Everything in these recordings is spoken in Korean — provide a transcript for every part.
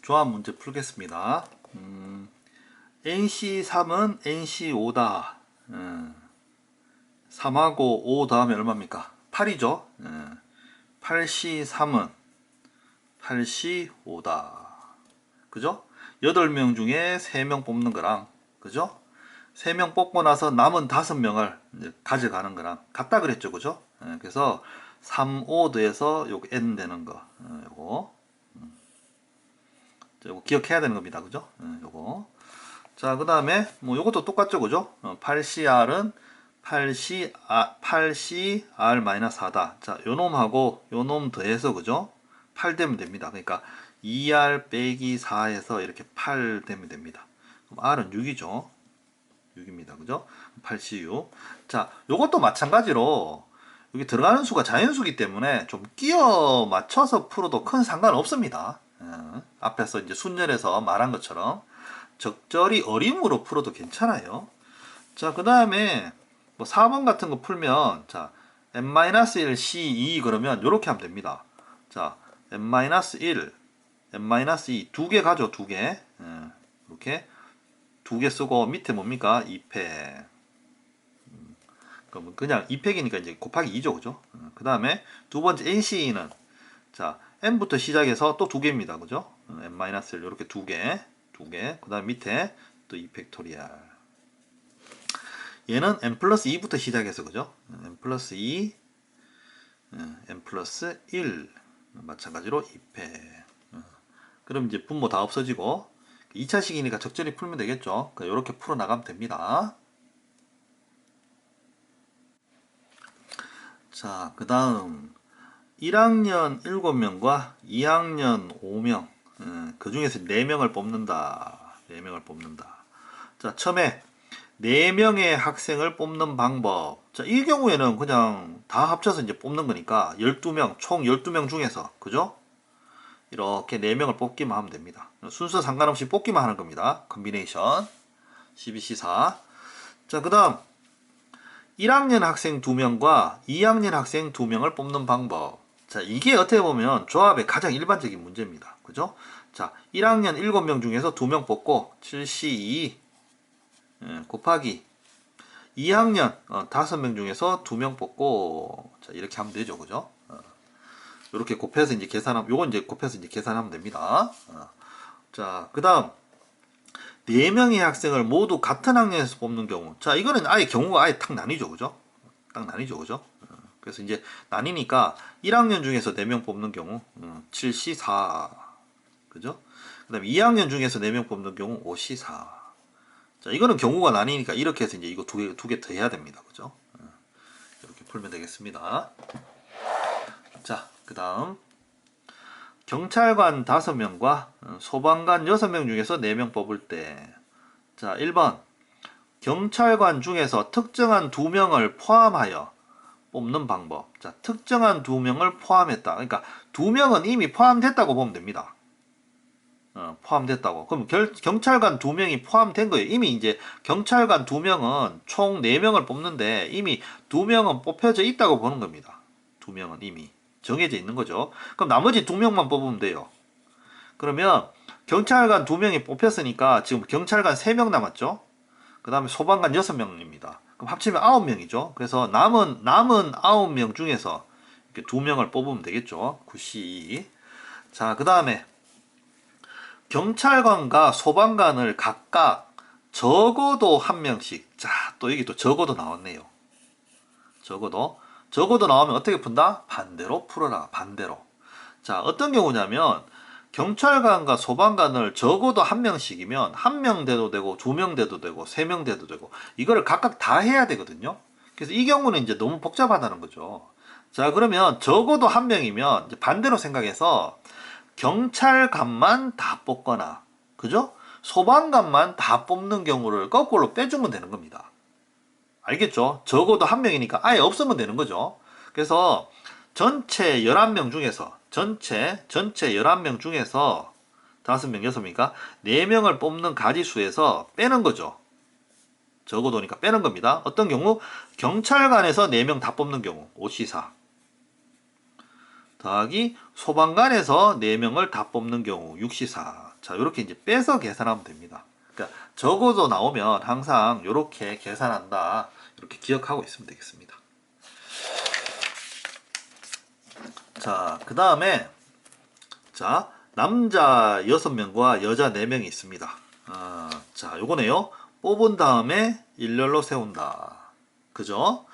조합 문제 풀겠습니다. NC3은 NC5다. 3하고 5 다음에 얼마입니까? 8이죠. 8C3은 8C5다. 그죠? 8명 중에 3명 뽑는 거랑, 그죠? 3명 뽑고 나서 남은 5명을 가져가는 거랑 같다 그랬죠. 그죠? 그래서 3, 5 더해서 요거 N 되는 거. 요거 기억해야 되는 겁니다. 그죠? 요거. 자, 그 다음에, 뭐, 요것도 똑같죠. 그죠? 8CR은 8CR-4다. 자, 요 놈하고 요 놈 더해서, 그죠? 8 되면 됩니다. 그러니까 2R 빼기 4에서 이렇게 8 되면 됩니다. 그럼 R은 6이죠. 6입니다. 그죠? 8CU. 자, 요것도 마찬가지로 여기 들어가는 수가 자연수기 때문에 좀 끼워 맞춰서 풀어도 큰 상관없습니다. 앞에서 이제 순열에서 말한 것처럼 적절히 어림으로 풀어도 괜찮아요. 자, 그 다음에 뭐 4번 같은 거 풀면, 자, n-1 c2 그러면 요렇게 하면 됩니다. 자, n-1 n-2 두 개 가죠. 두 개. 이렇게 두 개 쓰고 밑에 뭡니까? 2팩. 그럼 그냥 2팩이니까 이제 곱하기 2죠. 그죠? 그 다음에 두 번째 NC는, 자, n부터 시작해서 또 두 개입니다. 그죠? n-1 이렇게 두 개. 그 다음 밑에 또 2팩토리얼. 얘는 n 플러스 2부터 시작해서, 그죠? n 플러스 2, n 플러스 1. 마찬가지로 2팩. 그럼 이제 분모 다 없어지고 2차식이니까 적절히 풀면 되겠죠? 이렇게 풀어 나가면 됩니다. 자, 그 다음 1학년 7명과 2학년 5명, 그 중에서 4명을 뽑는다. 4명을 뽑는다. 자, 처음에 4명의 학생을 뽑는 방법. 자, 이 경우에는 그냥 다 합쳐서 이제 뽑는 거니까 12명, 총 12명 중에서, 그죠? 이렇게 4명을 뽑기만 하면 됩니다. 순서 상관없이 뽑기만 하는 겁니다. 컨비네이션 12C4. 자, 그 다음 1학년 학생 2명과 2학년 학생 2명을 뽑는 방법. 자, 이게 어떻게 보면 조합의 가장 일반적인 문제입니다. 그죠? 자, 1학년 7명 중에서 2명 뽑고 7C2 곱하기 2학년 5명 중에서 2명 뽑고, 자, 이렇게 하면 되죠. 그죠? 이렇게 곱해서 이제 계산하면, 요건 이제 곱해서 이제 계산하면 됩니다. 자, 그 다음 4명의 학생을 모두 같은 학년에서 뽑는 경우. 자, 이거는 아예 경우가 아예 탁 나뉘죠. 그죠? 딱 나뉘죠. 그죠? 그래서 이제 나뉘니까 1학년 중에서 4명 뽑는 경우 7C4. 그죠? 그 다음에 2학년 중에서 4명 뽑는 경우 5C4. 자, 이거는 경우가 나뉘니까 이렇게 해서 이제 이거 두 개 더 해야 됩니다. 그죠? 이렇게 풀면 되겠습니다. 자, 그 다음 경찰관 5명과 소방관 6명 중에서 4명 뽑을 때, 자, 1번 경찰관 중에서 특정한 2명을 포함하여 뽑는 방법. 자, 특정한 2명을 포함했다. 그러니까 2명은 이미 포함됐다고 보면 됩니다. 포함됐다고. 그럼 경찰관 2명이 포함된 거예요. 이미 이제 경찰관 2명은 총 4명을 뽑는데 이미 2명은 뽑혀져 있다고 보는 겁니다. 2명은 이미 정해져 있는 거죠. 그럼 나머지 2명만 뽑으면 돼요. 그러면 경찰관 2명이 뽑혔으니까 지금 경찰관 3명 남았죠. 그 다음에 소방관 6명입니다. 그럼 합치면 9명이죠. 그래서 남은 9명 중에서 이렇게 2명을 뽑으면 되겠죠. 9C2. 자, 그 다음에 경찰관과 소방관을 각각 적어도 1명씩. 자, 또 여기 또 적어도 나왔네요. 적어도 나오면 어떻게 푼다? 반대로 풀어라. 반대로. 자, 어떤 경우냐면 경찰관과 소방관을 적어도 1명씩이면 1명 돼도 되고 2명 돼도 되고 3명 돼도 되고 이거를 각각 다 해야 되거든요. 그래서 이 경우는 이제 너무 복잡하다는 거죠. 자, 그러면 적어도 1명이면 이제 반대로 생각해서 경찰관만 다 뽑거나, 그죠? 소방관만 다 뽑는 경우를 거꾸로 빼주면 되는 겁니다. 알겠죠? 적어도 1명이니까 아예 없으면 되는 거죠. 그래서 전체 11명 중에서 전체 11명 중에서 5명, 6명이니까 4명을 뽑는 가지수에서 빼는 거죠. 적어도니까 빼는 겁니다. 어떤 경우? 경찰관에서 4명 다 뽑는 경우 5C4 더하기 소방관에서 4명을 다 뽑는 경우 6C4. 자, 이렇게 이제 빼서 계산하면 됩니다. 그러니까 적어도 나오면 항상 이렇게 계산한다. 이렇게 기억하고 있으면 되겠습니다. 자, 그 다음에 자, 남자 6명과 여자 4명이 있습니다. 자, 요거네요. 뽑은 다음에 일렬로 세운다. 그죠?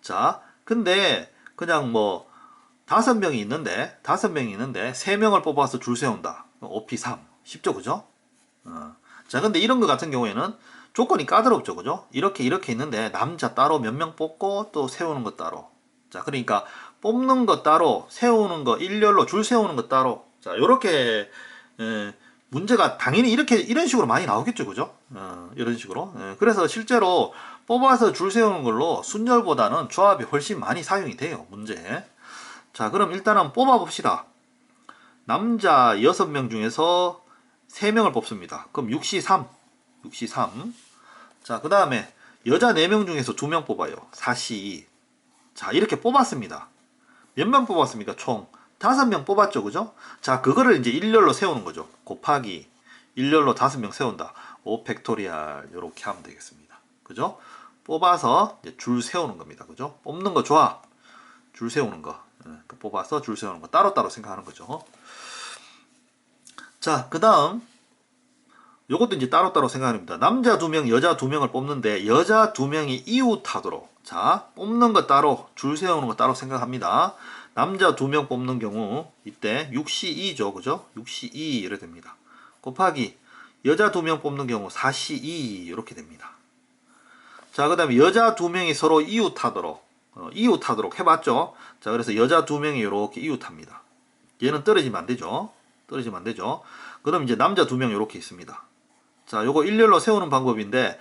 자, 근데 그냥 뭐 5명이 있는데 3명을 뽑아서 줄 세운다. OP3. 쉽죠, 그죠? 자, 근데 이런 거 같은 경우에는 조건이 까다롭죠, 그죠? 이렇게 있는데 남자 따로 몇 명 뽑고 또 세우는 거 따로. 자, 그러니까 뽑는 거 따로, 세우는 거 일렬로 줄 세우는 거 따로. 자, 요렇게 문제가 당연히 이런 식으로 많이 나오겠죠, 그죠? 이런 식으로. 그래서 실제로 뽑아서 줄 세우는 걸로 순열보다는 조합이 훨씬 많이 사용이 돼요, 문제. 자, 그럼 일단은 뽑아 봅시다. 남자 6명 중에서 3명을 뽑습니다. 그럼 6시 3. 자, 그 다음에 여자 4명 중에서 2명 뽑아요. 4시 2. 자, 이렇게 뽑았습니다. 몇 명 뽑았습니까? 총 5명 뽑았죠, 그죠? 자, 그거를 이제 일렬로 세우는 거죠. 곱하기 일렬로 5명 세운다. 5 팩토리얼 이렇게 하면 되겠습니다. 그죠? 뽑아서 이제 줄 세우는 겁니다. 그죠? 뽑는 거 좋아. 줄 세우는 거. 뽑아서 줄 세우는 거 따로따로 생각하는 거죠. 자, 그 다음 요것도 이제 따로따로 생각합니다. 남자 2명, 여자 2명을 뽑는데 여자 2명이 이웃하도록. 자, 뽑는 거 따로, 줄 세우는 거 따로 생각합니다. 남자 2명 뽑는 경우 이때 6시 2죠, 그죠? 6시 2 이렇게 됩니다. 곱하기 여자 2명 뽑는 경우 4시 2 이렇게 됩니다. 자, 그 다음에 여자 2명이 서로 이웃하도록 해봤죠? 자, 그래서 여자 2명이 이렇게 이웃합니다. 얘는 떨어지면 안 되죠. 그럼 이제 남자 2명 이렇게 있습니다. 자, 요거 일렬로 세우는 방법인데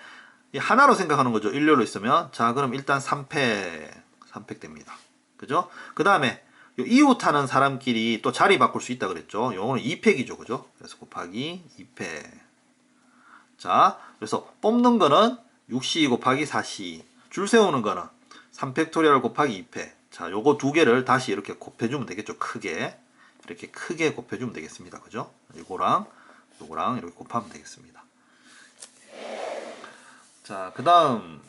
하나로 생각하는 거죠. 일렬로 있으면. 자, 그럼 일단 3팩 됩니다. 그죠? 그 다음에 이웃하는 사람끼리 또 자리 바꿀 수 있다 그랬죠. 요거는 2팩이죠. 그죠? 그래서 곱하기 2팩. 자, 그래서 뽑는 거는 6시 곱하기 4시. 줄 세우는 거는 3팩토리얼 곱하기 2팩. 자, 요거 두 개를 다시 이렇게 곱해주면 되겠죠. 크게. 이렇게 크게 곱해주면 되겠습니다. 그죠? 요거랑 이렇게 곱하면 되겠습니다. 자, 그 다음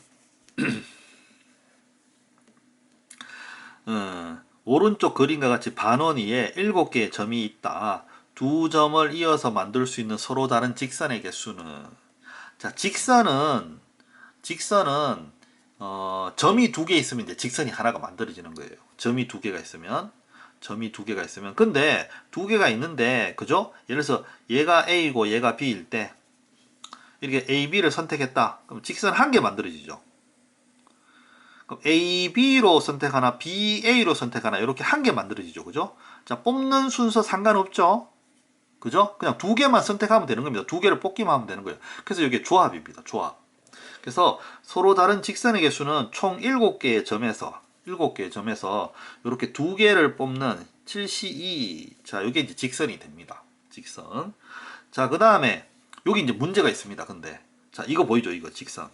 오른쪽 그림과 같이 반원위에 7개의 점이 있다. 두 점을 이어서 만들 수 있는 서로 다른 직선의 개수는, 자, 직선은 점이 2개 있으면 이제 직선이 하나가 만들어지는 거예요. 점이 2개가 있으면 근데 2개가 있는데, 그죠? 예를 들어서 얘가 A고 얘가 B일 때 이렇게 A, B를 선택했다. 그럼 직선 한 개 만들어지죠. 그럼 A, B로 선택하나 B, A로 선택하나 이렇게 한 개 만들어지죠. 그죠? 자, 뽑는 순서 상관없죠. 그죠? 그냥 2개만 선택하면 되는 겁니다. 2개를 뽑기만 하면 되는 거예요. 그래서 이게 조합입니다. 조합. 그래서 서로 다른 직선의 개수는 총 7개의 점에서 이렇게 2개를 뽑는 7C2. 자, 이게 이제 직선이 됩니다. 직선. 자, 그 다음에 여기 이제 문제가 있습니다. 근데 자, 이거 보이죠? 이거 직선.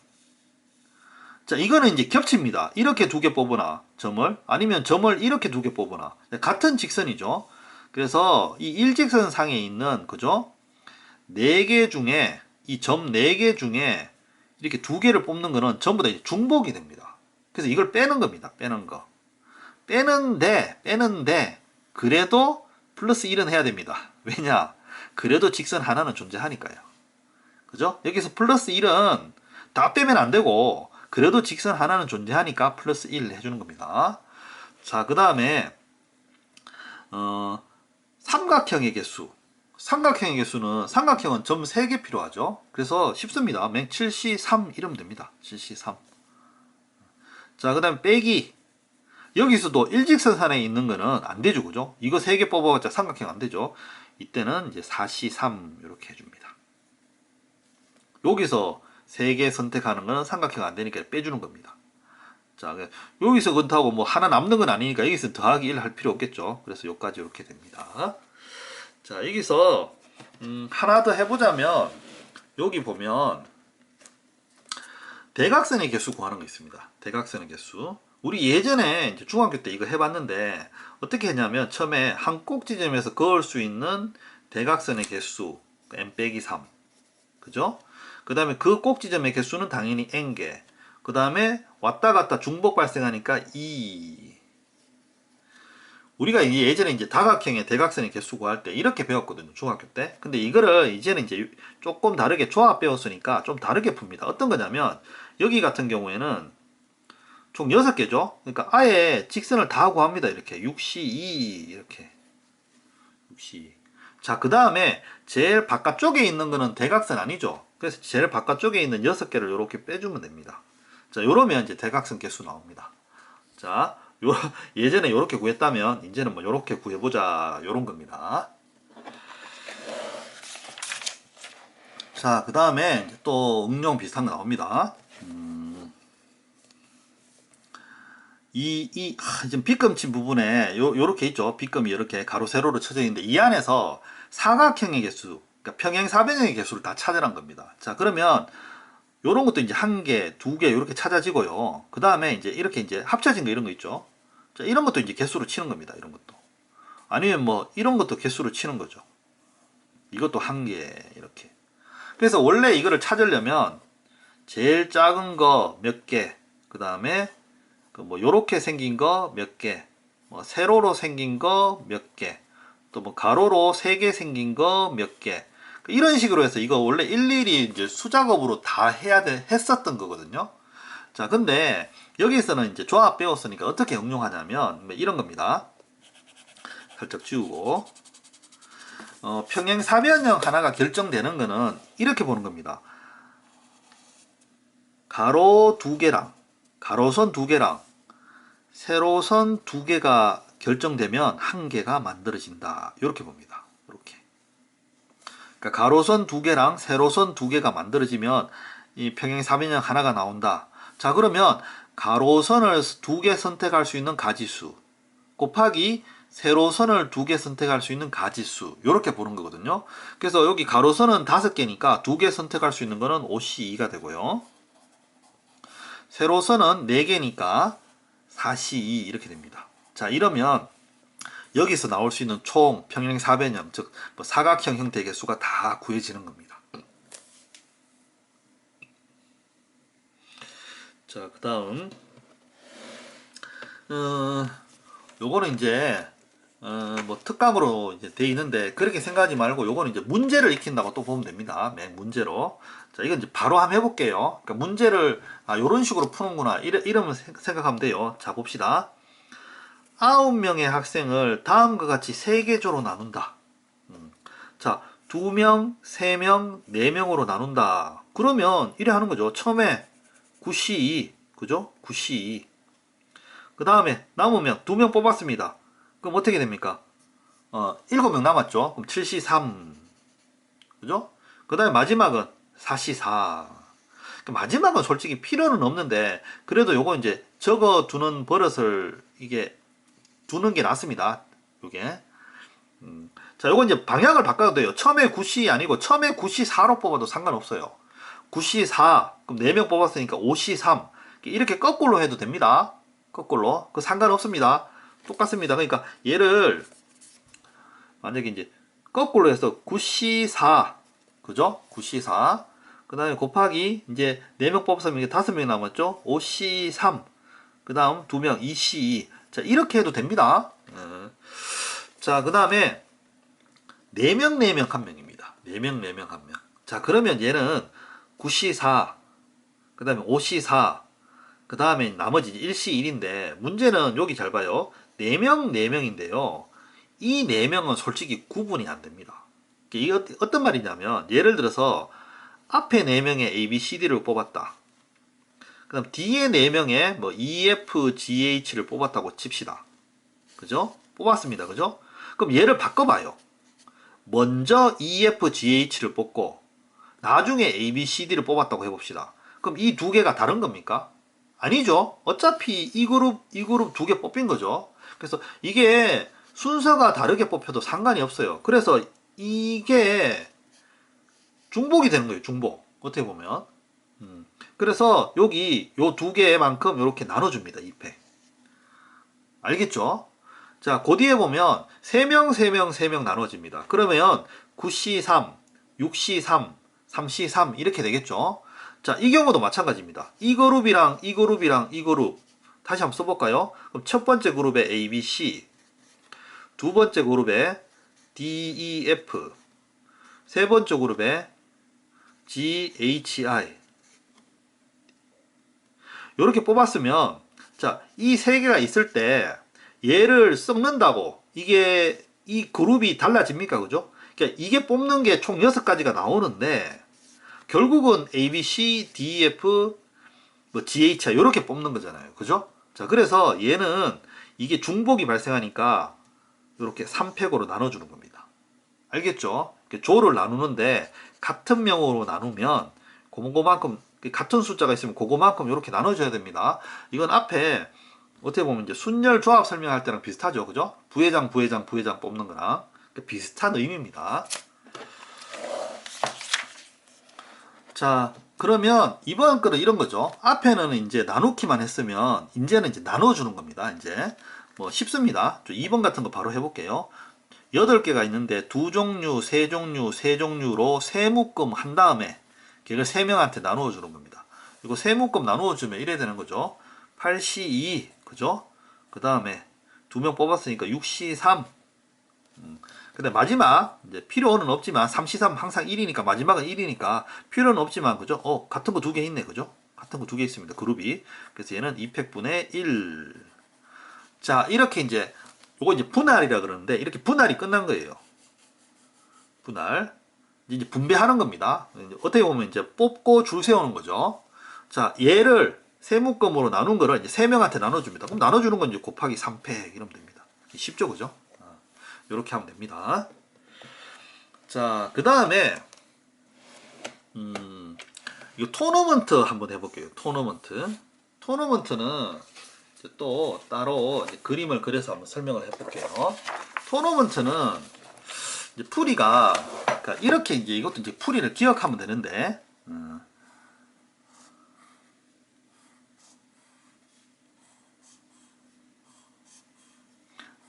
자, 이거는 이제 겹칩니다. 이렇게 2개 뽑으나 점을, 아니면 점을 이렇게 2개 뽑으나 같은 직선이죠. 그래서 이 일직선 상에 있는, 그죠? 4개 중에 이 점 4개 중에 이렇게 2개를 뽑는 거는 전부 다 이제 중복이 됩니다. 그래서 이걸 빼는 겁니다. 빼는 거. 빼는데 그래도 플러스 1은 해야 됩니다. 왜냐? 그래도 직선 하나는 존재하니까요. 그죠? 여기서 플러스 1은 다 빼면 안 되고 그래도 직선 하나는 존재하니까 플러스 1 해주는 겁니다. 자, 그 다음에 삼각형의 개수. 삼각형은 점 3개 필요하죠. 그래서 쉽습니다. 7C3 이러면 됩니다. 7C3. 자, 그 다음에 빼기. 여기서도 일직선상에 있는 거는 안 되죠. 그죠? 이거 3개 뽑아봤자 삼각형 안 되죠. 이때는 이제 4C3 이렇게 해줍니다. 여기서 3개 선택하는 거는 삼각형 안 되니까 빼주는 겁니다. 자, 여기서 그렇다고 뭐 하나 남는 건 아니니까 여기서 더하기 1 할 필요 없겠죠. 그래서 여기까지 이렇게 됩니다. 자, 여기서 하나 더 해보자면 여기 보면 대각선의 개수 구하는 거 있습니다. 대각선의 개수. 우리 예전에 이제 중학교 때 이거 해봤는데 어떻게 했냐면 처음에 한 꼭지점에서 그을 수 있는 대각선의 개수. n 빼기 3. 그죠? 그 다음에 그 꼭 지점의 개수는 당연히 n개. 그 다음에 왔다 갔다 중복 발생하니까 2. 우리가 예전에 이제 다각형의 대각선의 개수 구할 때 이렇게 배웠거든요. 중학교 때. 근데 이거를 이제는 이제 조금 다르게 조합 배웠으니까 좀 다르게 풉니다. 어떤 거냐면 여기 같은 경우에는 총 6개죠. 그러니까 아예 직선을 다 구합니다. 이렇게 6C 2 이렇게 6C. 자, 그 다음에 제일 바깥쪽에 있는 거는 대각선 아니죠. 그래서 제일 바깥쪽에 있는 6개를 이렇게 빼주면 됩니다. 자, 요러면 이제 대각선 개수 나옵니다. 자, 예전에 이렇게 구했다면 이제는 뭐 이렇게 구해보자 요런 겁니다. 자, 그 다음에 또 응용 비슷한 거 나옵니다. 지금 빗금 친 부분에 요렇게 있죠. 빗금이 이렇게 가로 세로로 쳐져 있는데 이 안에서 사각형의 개수, 그러니까 평행 사변형의 개수를 다 찾으란 겁니다. 자, 그러면 요런 것도 이제 1개, 2개 이렇게 찾아지고요. 그 다음에 이제 이렇게 이제 합쳐진 거 이런 거 있죠. 자, 이런 것도 이제 개수로 치는 겁니다. 이런 것도. 아니면 뭐 이런 것도 개수로 치는 거죠. 이것도 1개 이렇게. 그래서 원래 이거를 찾으려면 제일 작은 거 몇 개, 그 다음에 뭐 요렇게 생긴 거 몇 개, 뭐 세로로 생긴 거 몇 개, 또 뭐 가로로 3개 생긴 거 몇 개. 이런 식으로 해서 이거 원래 일일이 이제 수작업으로 다 했었던 거거든요. 자, 근데 여기서는 이제 조합 배웠으니까 어떻게 응용하냐면 뭐 이런 겁니다. 살짝 지우고 평행 사변형 하나가 결정되는 거는 이렇게 보는 겁니다. 가로 2개랑 가로선 2개랑 세로선 2개가 결정되면 1개가 만들어진다. 이렇게 봅니다. 이렇게. 그러니까 가로선 2개랑 세로선 2개가 만들어지면 이 평행 사변형 하나가 나온다. 자, 그러면 가로선을 2개 선택할 수 있는 가지수 곱하기 세로선을 2개 선택할 수 있는 가지수 이렇게 보는 거거든요. 그래서 여기 가로선은 5개니까 2개 선택할 수 있는 거는 5C2가 되고요. 세로선은 4개니까 4C2 이렇게 됩니다. 자, 이러면 여기서 나올 수 있는 총 평행 사변형, 즉 뭐 사각형 형태의 개수가 다 구해지는 겁니다. 자, 그 다음 요거는 이제 뭐 특강으로 이제 돼 있는데 그렇게 생각하지 말고 요거는 이제 문제를 익힌다고 또 보면 됩니다. 맨 문제로. 자, 이건 이제 바로 한번 해볼게요. 그러니까 문제를 요런 식으로 푸는구나 이러면 생각하면 돼요. 자, 봅시다. 9명의 학생을 다음과 같이 3개조로 나눈다. 자, 2명, 3명, 4명으로 나눈다. 그러면 이래 하는 거죠. 처음에 9C2, 그죠? 9C2. 그 다음에 남으면 2명 뽑았습니다. 그럼 어떻게 됩니까? 7명 남았죠. 그럼 7C3. 그죠? 그 다음에 마지막은 4C4. 마지막은 솔직히 필요는 없는데, 그래도 요거 이제 적어 두는 버릇을 이게 두는 게 낫습니다. 요게. 자, 요거 이제 방향을 바꿔도 돼요. 처음에 9C 아니고 처음에 9C4로 뽑아도 상관없어요. 9C4, 그럼 4명 뽑았으니까 5C3. 이렇게 거꾸로 해도 됩니다. 거꾸로. 그 상관없습니다. 똑같습니다. 그러니까 얘를 만약에 이제 거꾸로 해서 9C4, 그죠? 9C4. 그 다음에 곱하기 이제 4명 뽑았으면 이게 5명 남았죠? 5C3. 그 다음 2명 2C2. 자, 이렇게 해도 됩니다. 자, 그 다음에 4명 4명 1명입니다. 4명 4명 1명. 자, 그러면 얘는 9C4, 그 다음에 5C4, 그 다음에 나머지 1C1인데 문제는 여기 잘 봐요. 4명 4명인데요. 이 4명은 솔직히 구분이 안 됩니다. 이게 어떤 말이냐면 예를 들어서 앞에 4명의 A, B, C, D를 뽑았다. 그 다음 뒤에 4명의 뭐 E, F, G, H를 뽑았다고 칩시다. 그죠? 뽑았습니다. 그죠? 그럼 얘를 바꿔봐요. 먼저 E, F, G, H를 뽑고 나중에 A, B, C, D를 뽑았다고 해봅시다. 그럼 이 2개가 다른 겁니까? 아니죠. 어차피 이 그룹 2개 뽑힌 거죠. 그래서 이게 순서가 다르게 뽑혀도 상관이 없어요. 그래서 이게 중복이 되는 거예요. 중복. 어떻게 보면. 그래서 여기 요 2개만큼 이렇게 나눠줍니다. 2패. 알겠죠? 자, 그 뒤에 보면 3명, 3명, 3명 나눠집니다. 그러면 9C3, 6C3, 3C3 이렇게 되겠죠. 자, 이 경우도 마찬가지입니다. 이 그룹이랑 이 그룹이랑 이 그룹 다시 한번 써볼까요? 그럼 첫 번째 그룹에 A, B, C, 두 번째 그룹에 D, E, F, 세 번째 그룹에 G, H, I 이렇게 뽑았으면 자, 이 세 개가 있을 때 얘를 섞는다고 이게 이 그룹이 달라집니까? 그죠? 그러니까 이게 뽑는 게 총 6가지가 나오는데 결국은 A, B, C, D, F, 뭐 G, H, I 이렇게 뽑는 거잖아요. 그죠? 자, 그래서 얘는 이게 중복이 발생하니까 이렇게 3팩으로 나눠주는 겁니다. 알겠죠? 조를 나누는데 같은 명으로 나누면 그거만큼 같은 숫자가 있으면 그거만큼 이렇게 나눠줘야 됩니다. 이건 앞에 어떻게 보면 이제 순열 조합 설명할 때랑 비슷하죠. 그죠? 부회장, 부회장, 부회장 뽑는 거랑 비슷한 의미입니다. 자, 그러면 이번 거는 이런 거죠. 앞에는 이제 나누기만 했으면 이제는 이제 나눠주는 겁니다. 이제 뭐 쉽습니다. 2번 같은 거 바로 해볼게요. 8개가 있는데 2종류, 3종류, 3종류로 세묶음 한 다음에 걔를 3명한테 나누어 주는 겁니다. 이거 세묶음 나누어 주면 이래 되는 거죠. 8C2, 그죠? 그 다음에 2명 뽑았으니까 6C3. 근데 마지막 이제 필요는 없지만 3C3 항상 1이니까 마지막은 1이니까 필요는 없지만 그죠? 같은 거 2개 있네, 그죠? 같은 거 2개 있습니다. 그룹이. 그래서 얘는 2팩분의 1. 자, 이렇게 이제 요거 이제 분할이라 그러는데 이렇게 분할이 끝난 거예요. 분할. 이제 분배하는 겁니다. 어떻게 보면 이제 뽑고 줄 세우는 거죠. 자, 얘를 세묶음으로 나눈 거를 이제 3명한테 나눠줍니다. 그럼 나눠주는 건 이제 곱하기 3팩 이러면 됩니다. 쉽죠, 그죠? 이렇게 하면 됩니다. 자, 그 다음에 이 토너먼트 한번 해볼게요. 토너먼트는 또 따로 그림을 그려서 한번 설명을 해볼게요. 토너먼트는 이제 풀이가 그러니까 이렇게 이제 이것도 이제 풀이를 기억하면 되는데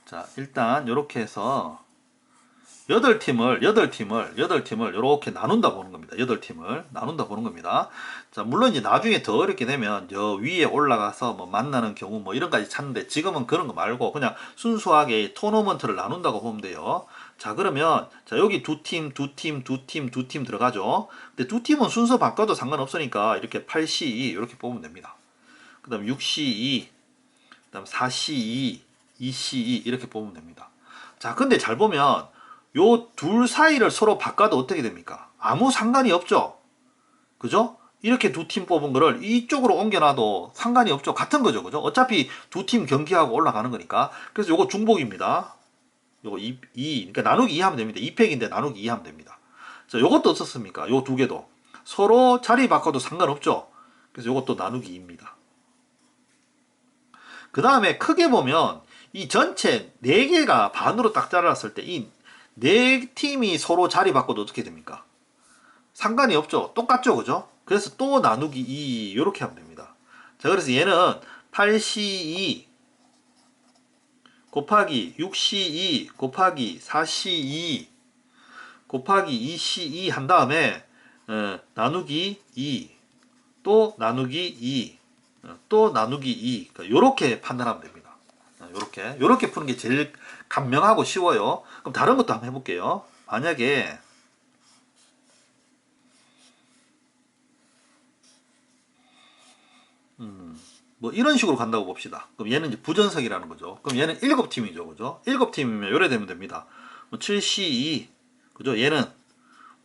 자, 일단 이렇게 해서 8팀을 이렇게 나눈다 보는 겁니다. 8팀을 나눈다 보는 겁니다. 자, 물론 이제 나중에 더 어렵게 되면 저 위에 올라가서 뭐 만나는 경우 뭐 이런 까지 찾는데 지금은 그런 거 말고 그냥 순수하게 토너먼트를 나눈다고 보면 돼요. 자, 그러면 자, 여기 두 팀 들어가죠. 근데 두 팀은 순서 바꿔도 상관없으니까 이렇게 8C2 이렇게 뽑으면 됩니다. 그 다음 6C2, 그 다음 4C2, 2C2 이렇게 뽑으면 됩니다. 자, 근데 잘 보면 요 둘 사이를 서로 바꿔도 어떻게 됩니까? 아무 상관이 없죠. 그죠? 이렇게 두 팀 뽑은 거를 이쪽으로 옮겨놔도 상관이 없죠. 같은 거죠. 그죠? 어차피 두 팀 경기하고 올라가는 거니까. 그래서 요거 중복입니다. 요거 2, 그러니까 나누기 2 하면 됩니다. 2팩인데 나누기 2 하면 됩니다. 자, 요것도 어떻습니까? 요 두 개도. 서로 자리 바꿔도 상관없죠. 그래서 요것도 나누기 2입니다. 그 다음에 크게 보면 이 전체 4개가 반으로 딱 잘랐을 때 이 4팀이 서로 자리 바꿔도 어떻게 됩니까? 상관이 없죠. 똑같죠. 그죠? 그래서 또 나누기 2 이렇게 하면 됩니다. 자, 그래서 얘는 8C2 곱하기 6C2 곱하기 4C2 곱하기 2C2 한 다음에 나누기 2 또 나누기 2 또 나누기 2 그러니까 요렇게 판단하면 됩니다. 요렇게 푸는 게 제일 간명하고 쉬워요. 그럼 다른 것도 한번 해볼게요. 만약에 뭐 이런 식으로 간다고 봅시다. 그럼 얘는 이제 부전석이라는 거죠. 그럼 얘는 7팀이죠. 그죠? 7팀이면 요래 되면 됩니다. 뭐 7C2 그죠? 얘는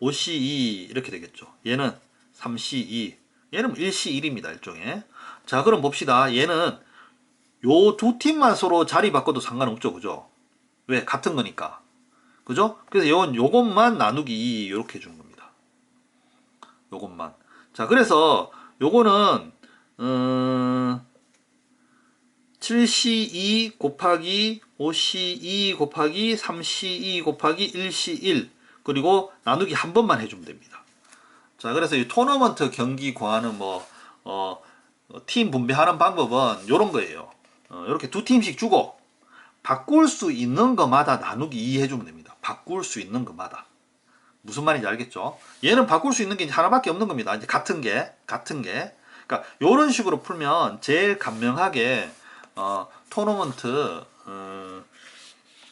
5C2 이렇게 되겠죠. 얘는 3C2 얘는 1C1입니다. 일종의. 자, 그럼 봅시다. 얘는 요 두 팀만 서로 자리 바꿔도 상관없죠. 그죠? 왜? 같은 거니까. 그죠? 그래서 요것만 나누기 2 이렇게 해주는 겁니다. 요것만. 자, 그래서 요거는 7C2 곱하기 5C2 곱하기 3C2 곱하기 1C1 그리고 나누기 한 번만 해주면 됩니다. 자, 그래서 이 토너먼트 경기 구하는 팀 분배하는 방법은 요런 거예요. 이렇게 두 팀씩 주고 바꿀 수 있는 것마다 나누기 2 해주면 됩니다. 바꿀 수 있는 것마다. 무슨 말인지 알겠죠? 얘는 바꿀 수 있는 게 이제 하나밖에 없는 겁니다. 이제 같은 게. 그러니까 요런 식으로 풀면 제일 간명하게 토너먼트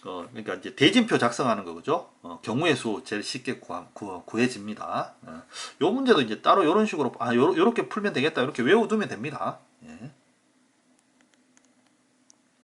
그러니까 이제 대진표 작성하는 거 그죠? 경우의 수 제일 쉽게 구해집니다. 요 문제도 이제 따로 요런 식으로 요렇게 풀면 되겠다 이렇게 외워두면 됩니다. 예.